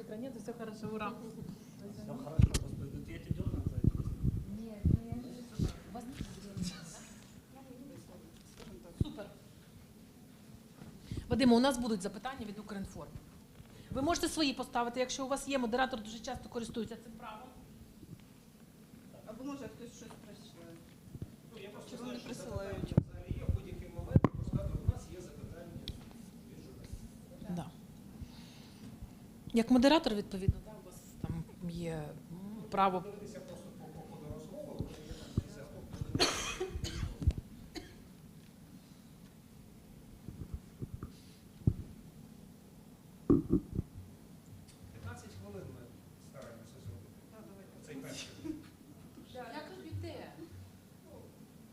утро. Нет, все хорошо, ура. Все хорошо, господи, тут я тебя дерну за это. Нет, ну я же... У вас Супер. Вадиме, у нас будуть запитання від Укрінформ. Ви можете свої поставити, якщо у вас є, модератор дуже часто користується цим правом. Або може хтось щось прийшле. Ну, я просто Чи вони знаю, що присилають? запитання взагалі є в будь-який момент, просто у нас є запитання від журналістів. Да. Як модератор, відповідно, да, у вас там є право. Дивитися просто по ходу розмови, коли є там десь автор, 15 хвилин ми стараємося зробити. Так, давайте. Цей перший. Як робите? Ну,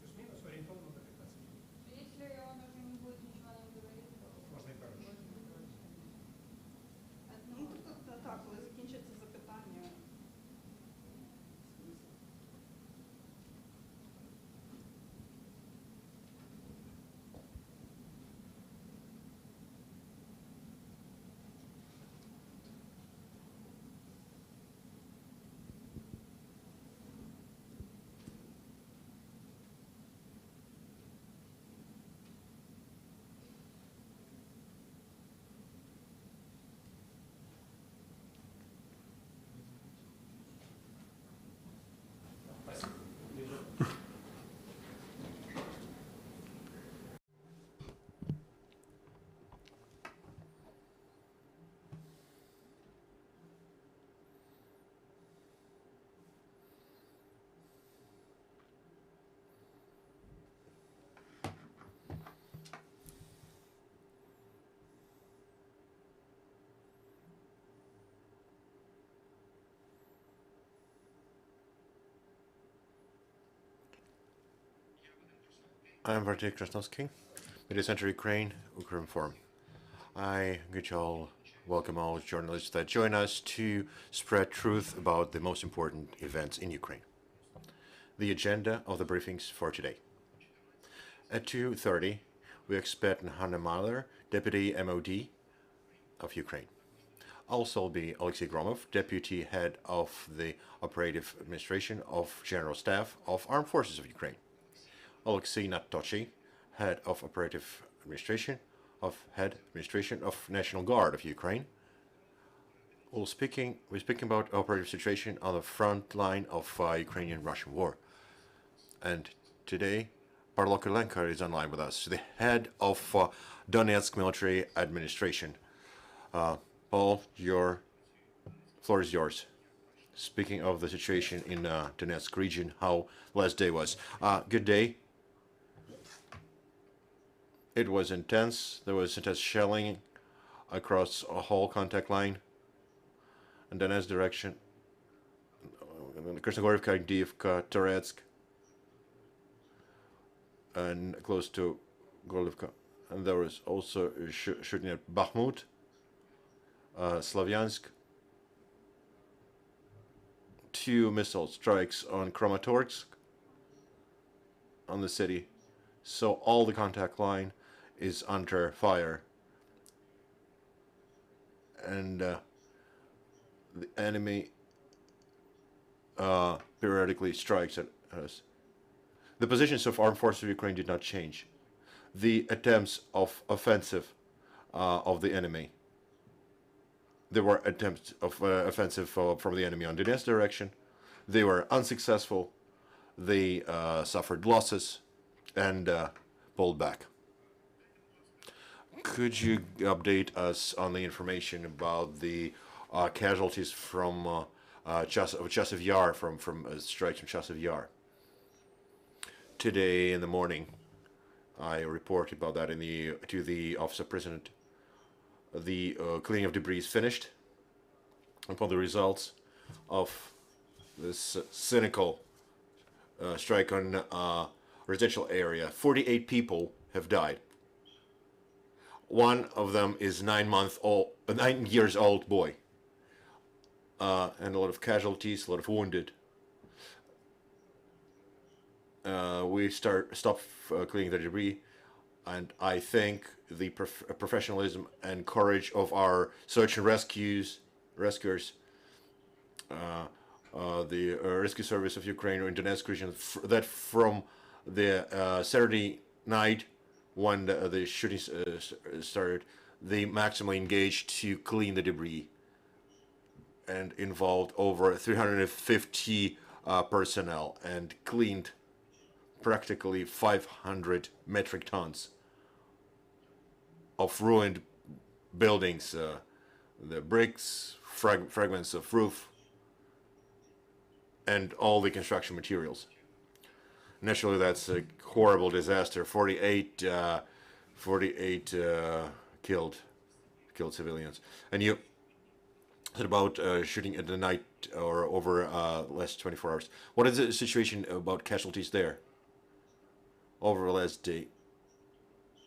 плюс-мінус орієнтовно до 15 хвилин. Если он уже не будет ничего нам говорить, то Можна і перший. Ну, тобто, так, коли закінчаться запитання. Спасибо. I'm Bartek Krasnowski, Media Center Ukraine, Ukrinform. I greet you all, welcome all journalists that join us to spread truth about the most important events in Ukraine. The agenda of the briefings for today. At 2:30, we expect Hanna Mahler, Deputy MOD of Ukraine. Also will be Alexei Gromov, Deputy Head of the Operative Administration of General Staff of Armed Forces of Ukraine. Alexei Natochi, Head of Operative Administration of National Guard of Ukraine. We're speaking about operative situation on the front line of Ukrainian-Russian war. And today, Pavlo Kyrylenko is online with us, the head of Donetsk military administration. Paul, your floor is yours. Speaking of the situation in Donetsk region, how last day was. Good day. It was intense. There was intense shelling across a whole contact line in Donetsk direction. Krasnogorivka, Avdiivka, Donetsk, and close to Gorlivka. And there was also shooting at Bakhmut, Slavyansk. 2 missile strikes on Kramatorsk, on the city. So all the contact line is under fire. And the enemy periodically strikes at us. The positions of armed forces of Ukraine did not change. The attempts of offensive of the enemy. There were attempts of offensive from the enemy on Donetsk direction. They were unsuccessful. They suffered losses and pulled back. Could you update us on the information about the casualties from Chasiv Yar, from strikes from Chasiv Yar? Today in the morning, I reported about that to the Office of President. The cleaning of debris is finished. Upon the results of this cynical strike on residential area, 48 people have died. One of them is 9 years old boy, and a lot of casualties, a lot of wounded. We stopped cleaning the debris, and I thank the professionalism and courage of our search and rescuers, the rescue service of Ukraine in Donetsk region, that from the Saturday night when the shooting started, they maximally engaged to clean the debris and involved over 350 personnel and cleaned practically 500 metric tons of ruined buildings, the bricks, fragments of roof, and all the construction materials. Naturally, that's a horrible disaster. 48 killed civilians. And you said about shooting at the night or over last 24 hours. What is the situation about casualties there? Over the last day,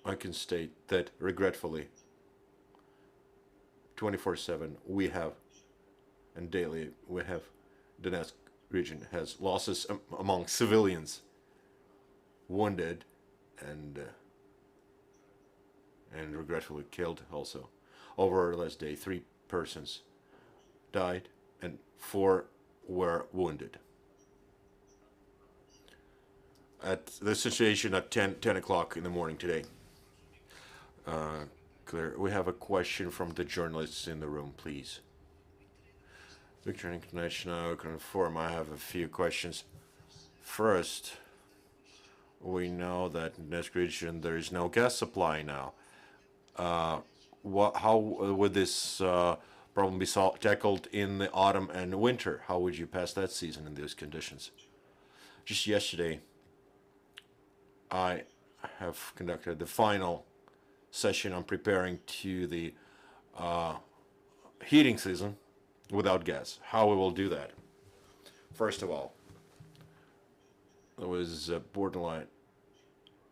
I can state that regretfully, 24/7 we have, and daily we have, Donetsk region has losses among civilians, wounded, and regretfully killed also. Over the last day, 3 persons died and 4 were wounded. At the situation at 10 o'clock in the morning today. Clear. We have a question from the journalists in the room, please. Victor International, Ukrinform, I have a few questions. First, we know that in this region there is no gas supply now. How would this problem be tackled in the autumn and winter? How would you pass that season in those conditions? Just yesterday, I have conducted the final session on preparing to the heating season without gas. How we will do that? First of all, there was a borderline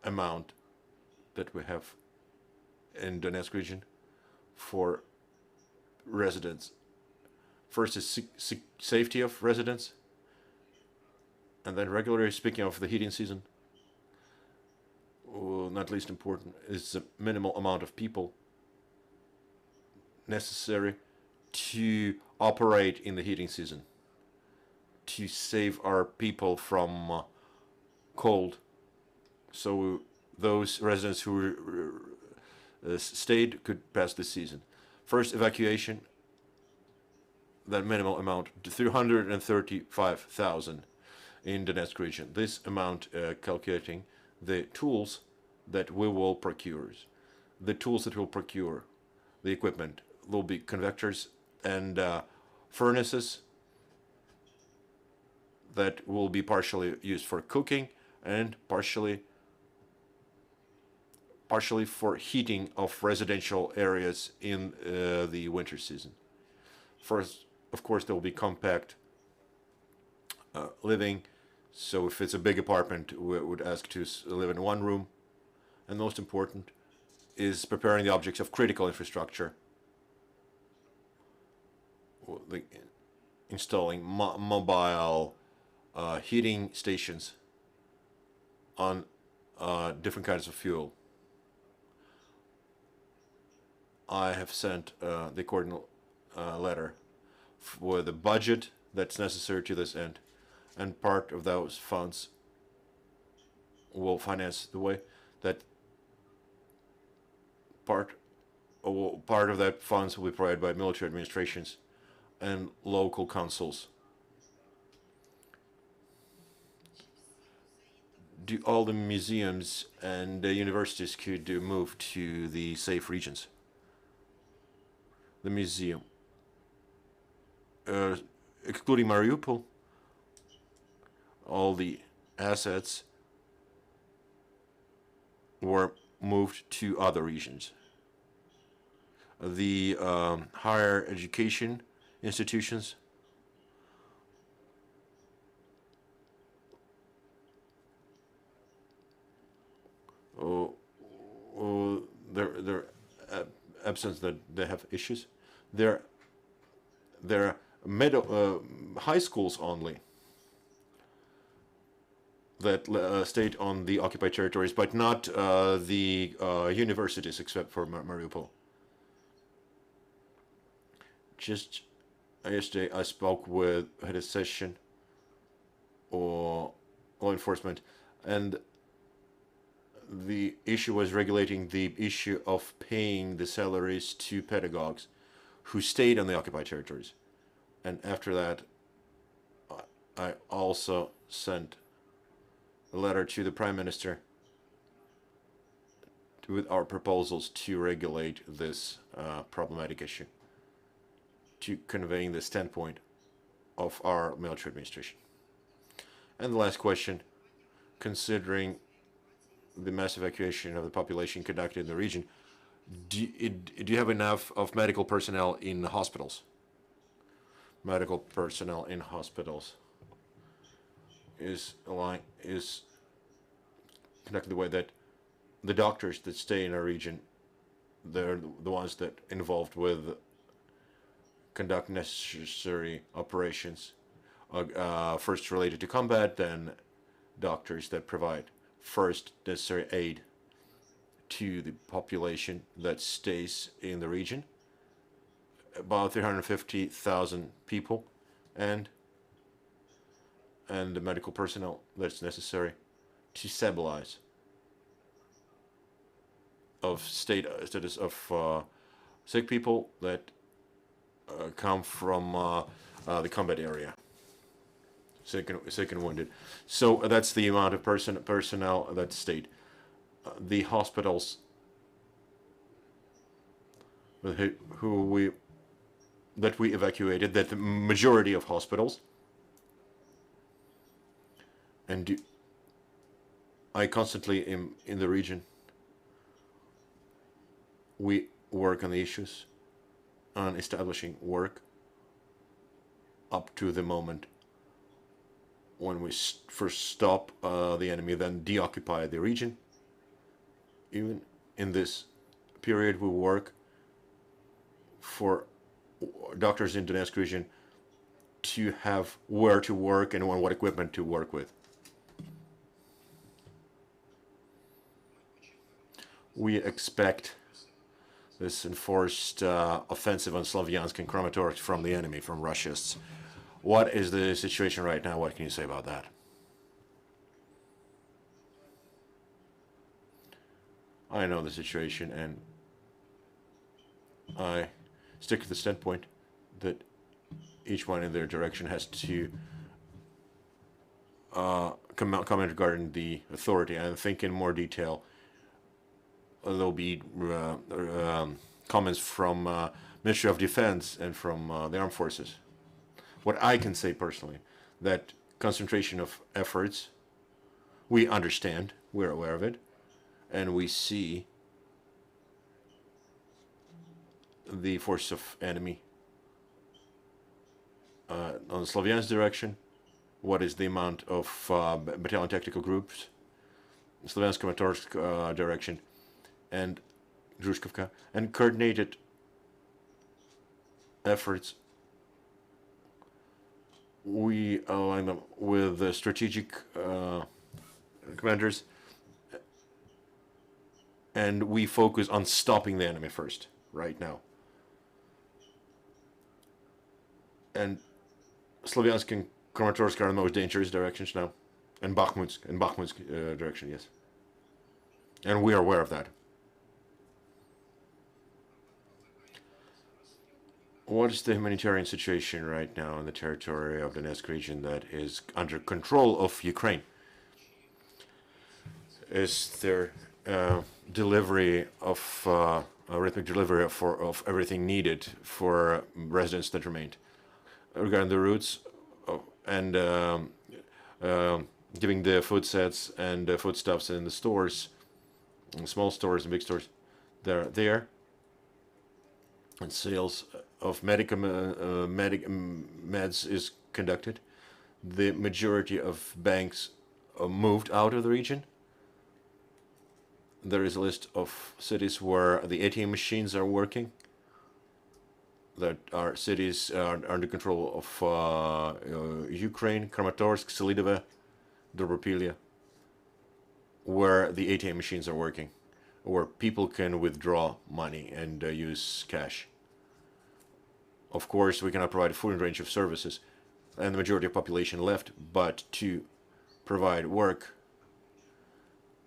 amount that we have in Donetsk region for residents. First is safety of residents, and then regularly speaking of the heating season, not least important, is the minimal amount of people necessary to operate in the heating season, to save our people from cold. So those residents who stayed could pass the season. First evacuation, that minimal amount, 335,000 in Donetsk region. This amount calculating the tools that we will procure. The tools that we'll procure, the equipment, will be convectors and furnaces that will be partially used for cooking and partially for heating of residential areas in the winter season. First, of course, there will be compact living. So if it's a big apartment, we would ask to live in one room. And most important is preparing the objects of critical infrastructure. Installing mobile heating stations on different kinds of fuel. I have sent the coordinate letter for the budget that's necessary to this end, and part of those funds will finance the way that part of that funds will be provided by military administrations and local councils. All the museums and the universities could move to the safe regions. The museum, excluding Mariupol, all the assets were moved to other regions. The higher education institutions their absence that they have issues. They're high schools only that stayed on the occupied territories, but not the universities except for Mariupol. Just Yesterday I spoke with head of session or law enforcement, and the issue was regulating the issue of paying the salaries to pedagogues who stayed on the occupied territories. And after that, I also sent a letter to the Prime Minister with our proposals to regulate this problematic issue, to conveying the standpoint of our military administration. And the last question, considering the mass evacuation of the population conducted in the region, do you have enough of medical personnel in the hospitals? Medical personnel in hospitals is conducted the way that the doctors that stay in our region, they're the ones that involved with conduct necessary operations, first related to combat, then doctors that provide first necessary aid to the population that stays in the region, about 350,000 people, and the medical personnel that's necessary to stabilize of status of sick people that come from the combat area, sick and wounded. So that's the amount of personnel that stayed. The hospitals that we evacuated, that the majority of hospitals, and I constantly am in the region. We work on the issues, on establishing work up to the moment when we first stop the enemy, then deoccupy the region. Even in this period, we work for doctors in Donetsk region to have where to work and what equipment to work with. We expect this enforced offensive on Slavyansk and Kramatorsk from the enemy, from Russians. What is the situation right now? What can you say about that? I know the situation, and I stick to the standpoint that each one in their direction has to comment regarding the authority. I think in more detail there'll be comments from Ministry of Defense and from the armed forces. What I can say personally, that concentration of efforts, we understand, we're aware of it, and we see the force of enemy on the Slavyansk direction. What is the amount of battalion tactical groups, Slavyansk Kramatorsk direction, and Druzhkovka, and coordinated efforts. We align them with the strategic commanders, and we focus on stopping the enemy first, right now. And Slavyansk and Kramatorsk are the most dangerous directions now, and Bakhmutsk direction, yes. And we are aware of that. What is the humanitarian situation right now in the territory of the Donetsk region that is under control of Ukraine? Is there delivery of rhythmic delivery of everything needed for residents that remained? Regarding the routes and giving the food sets and foodstuffs in the stores, in small stores and big stores, they're there. And sales of meds is conducted. The majority of banks moved out of the region. There is a list of cities where the ATM machines are working. That are cities under control of Ukraine, Kramatorsk, Selidove, Dobropilya, where the ATM machines are working, where people can withdraw money and use cash. Of course, we cannot provide a full range of services, and the majority of population left, but to provide work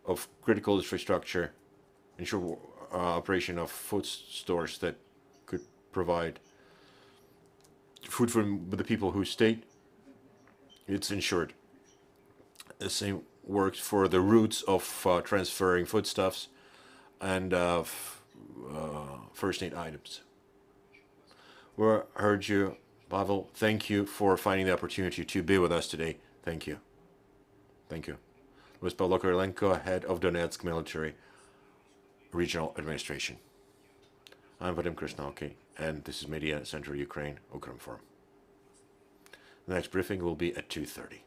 of critical infrastructure, ensure operation of food stores that could provide food for the people who stayed, it's ensured. The same works for the routes of transferring foodstuffs and first aid items. We heard you, Pavlo. Thank you for finding the opportunity to be with us today. Thank you. Thank you. It was Pavlo Kyrylenko, head of Donetsk Military Regional Administration. I'm Vadim Krishnalki, and this is Media Center Ukraine, Ukrinform. The next briefing will be at 2:30.